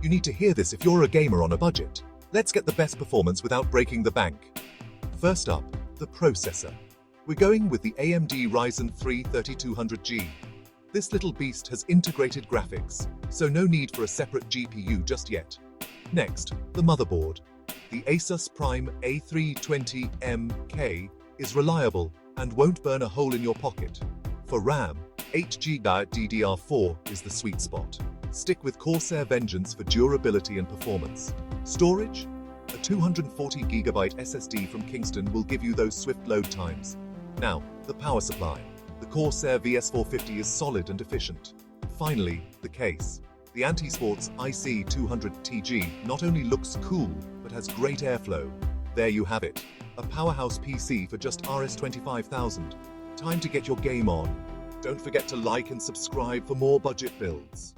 You need to hear this if you're a gamer on a budget. Let's get the best performance without breaking the bank. First up, the processor. We're going with the AMD Ryzen 3 3200G. This little beast has integrated graphics, so no need for a separate GPU just yet. Next, the motherboard. The Asus Prime A320MK is reliable and won't burn a hole in your pocket. For RAM, 8GB DDR4 is the sweet spot. Stick with Corsair Vengeance for durability and performance. Storage? A 240GB SSD from Kingston will give you those swift load times. Now, the power supply. The Corsair VS450 is solid and efficient. Finally, the case. The Anti-Sports IC200TG not only looks cool, but has great airflow. There you have it. A powerhouse PC for just Rs25,000. Time to get your game on. Don't forget to like and subscribe for more budget builds.